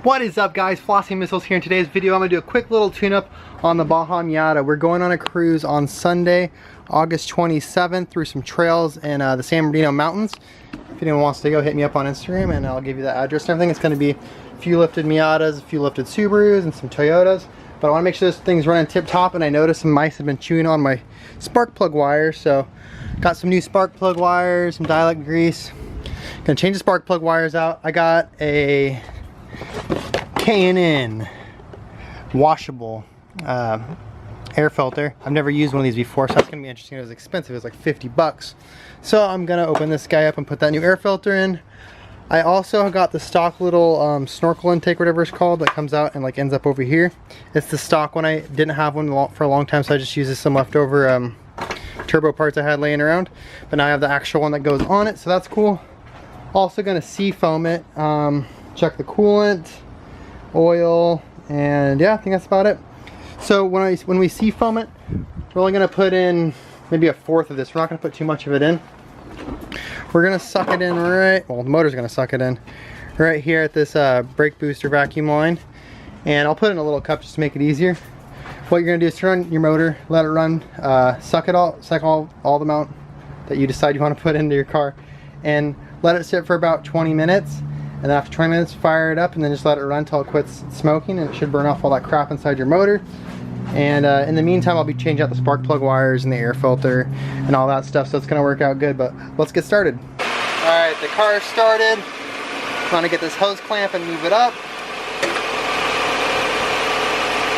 What is up, guys? Flossy Missiles here. In today's video I'm going to do a quick little tune-up on the Baja Miata. We're going on a cruise on Sunday, August 27th through some trails in the San Bernardino Mountains. If anyone wants to go, hit me up on Instagram and I'll give you the address and everything. It's going to be a few lifted Miatas, a few lifted Subarus, and some Toyotas. But I want to make sure this thing's running tip-top, and I noticed some mice have been chewing on my spark plug wires, so got some new spark plug wires, some dielectric grease. Gonna change the spark plug wires out. I got a K&N washable air filter. I've never used one of these before, so that's gonna be interesting. It was expensive. It was like 50 bucks. So I'm gonna open this guy up and put that new air filter in. I also got the stock little snorkel intake, whatever it's called, that comes out and like ends up over here. It's the stock one. I didn't have one for a long time, so I just used some leftover turbo parts I had laying around. But now I have the actual one that goes on it, so that's cool. Also gonna seafoam it, check the coolant, oil, and yeah, I think that's about it. So when we seafoam it, we're only gonna put in maybe a fourth of this. We're not gonna put too much of it in. We're gonna suck it in right, well, the motor's gonna suck it in right here at this brake booster vacuum line. And I'll put in a little cup just to make it easier. What you're gonna do is turn on your motor, let it run, suck all the amount that you decide you want to put into your car, and let it sit for about 20 minutes. And then after 20 minutes, fire it up and then just let it run until it quits smoking, and it should burn off all that crap inside your motor. And in the meantime, I'll be changing out the spark plug wires and the air filter and all that stuff, so it's gonna work out good. But let's get started. All right, the car is started. I'm gonna get this hose clamp and move it up.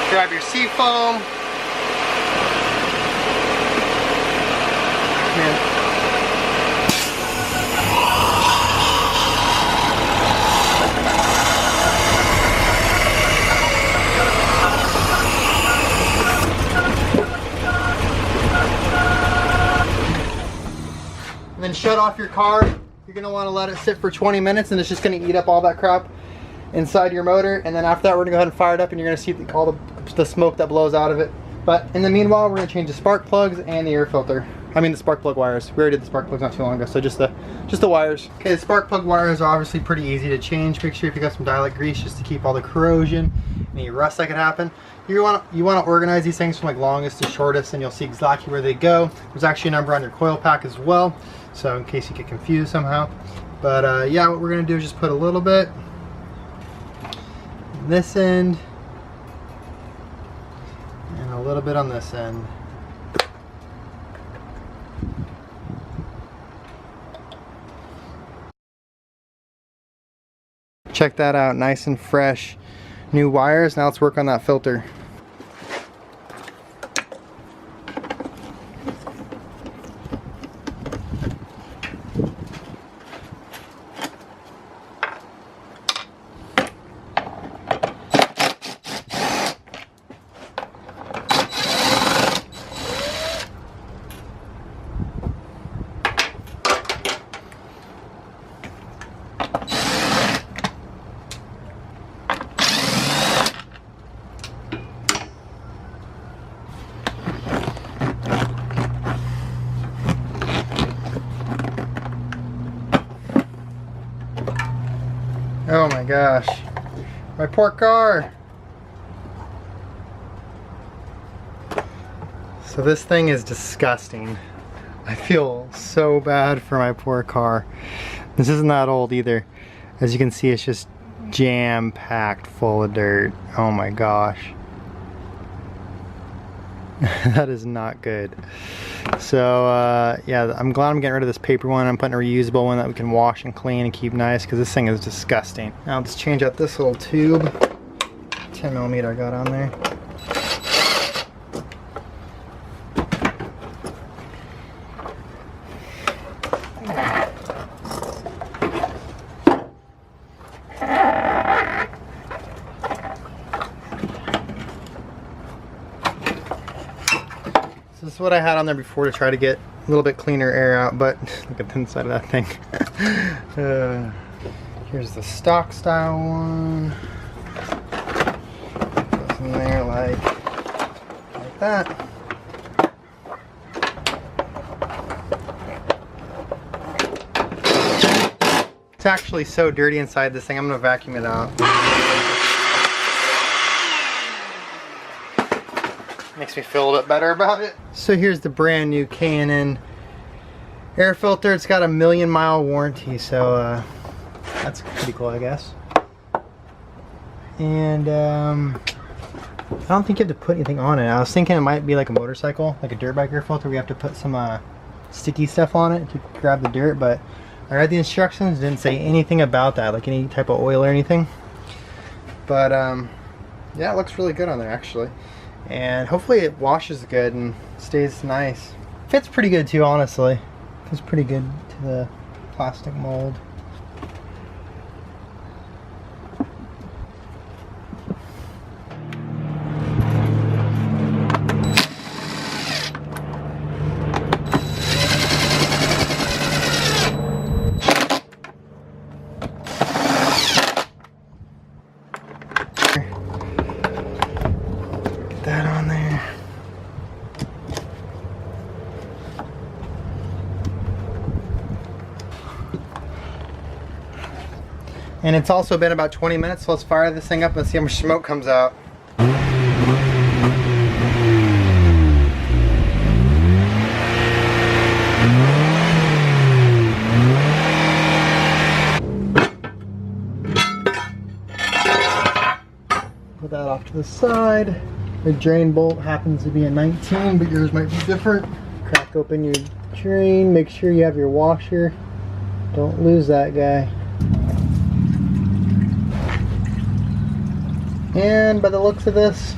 Grab your seafoam. And then shut off your car. You're gonna want to let it sit for 20 minutes, and it's just gonna eat up all that crap inside your motor. And then after that, we're gonna go ahead and fire it up, and you're gonna see all the smoke that blows out of it. But in the meanwhile, we're gonna change the spark plugs and the air filter. I mean the spark plug wires. We already did the spark plugs not too long ago, so just the wires. Okay, the spark plug wires are obviously pretty easy to change. Make sure you pick up some dielectric grease just to keep all the corrosion, any rust that could happen. You want to organize these things from like longest to shortest, and you'll see exactly where they go. There's actually a number on your coil pack as well, so in case you get confused somehow. But yeah, what we're gonna do is just put a little bit on this end and a little bit on this end. Check that out, nice and fresh new wires. Now let's work on that filter. Oh my gosh, my poor car. So this thing is disgusting. I feel so bad for my poor car. This isn't that old either. As you can see, it's just jam-packed full of dirt. Oh my gosh. That is not good. So yeah, I'm glad I'm getting rid of this paper one. I'm putting a reusable one that we can wash and clean and keep nice, because this thing is disgusting. Now let's change out this little tube. 10mm I got on there. This is what I had on there before to try to get a little bit cleaner air out, but look at the inside of that thing. Here's the stock style one. Goes in there like that. It's actually so dirty inside this thing, I'm gonna vacuum it out. Makes me feel a little bit better about it. So here's the brand new K&N air filter. It's got a 1,000,000-mile warranty, so that's pretty cool, I guess. And I don't think you have to put anything on it. I was thinking it might be like a motorcycle, like a dirt bike air filter. We have to put some sticky stuff on it to grab the dirt, but I read the instructions, didn't say anything about that, like any type of oil or anything. But yeah, it looks really good on there actually. And hopefully it washes good and stays nice. Fits pretty good too, honestly. Fits pretty good to the plastic mold. That on there. And it's also been about 20 minutes, so let's fire this thing up and see how much smoke comes out. Put that off to the side. The drain bolt happens to be a 19, but yours might be different. Crack open your drain, make sure you have your washer. Don't lose that guy. And by the looks of this,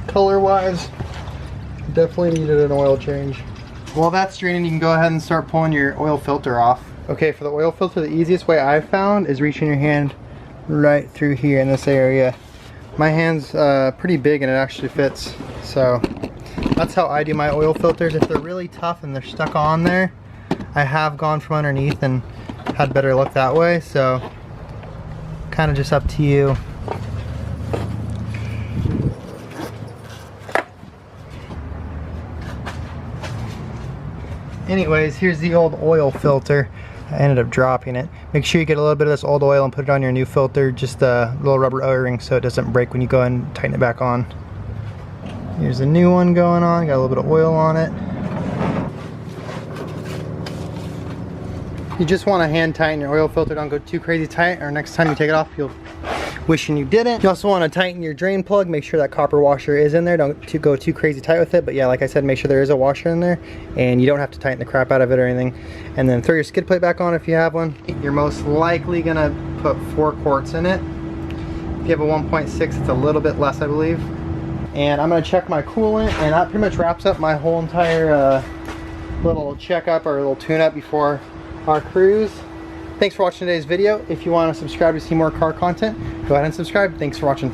color-wise, definitely needed an oil change. While that's draining, you can go ahead and start pulling your oil filter off. Okay, for the oil filter, the easiest way I've found is reaching your hand right through here in this area. My hand's pretty big and it actually fits, so that's how I do my oil filters. If they're really tough and they're stuck on there, I have gone from underneath and had better luck that way, so kind of just up to you. Anyways, here's the old oil filter. I ended up dropping it. Make sure you get a little bit of this old oil and put it on your new filter, just a little rubber O-ring so it doesn't break when you go and tighten it back on. Here's a new one going on, got a little bit of oil on it. You just want to hand tighten your oil filter, don't go too crazy tight, or next time you take it off you'll wishing you didn't. You also want to tighten your drain plug, make sure that copper washer is in there, don't go too crazy tight with it, but yeah, like I said, make sure there is a washer in there and you don't have to tighten the crap out of it or anything. And then throw your skid plate back on if you have one. You're most likely gonna put 4 quarts in it. If you have a 1.6, it's a little bit less, I believe. And I'm gonna check my coolant, and that pretty much wraps up my whole entire little checkup or little tune-up before our cruise. Thanks for watching today's video. If you want to subscribe to see more car content, go ahead and subscribe. Thanks for watching.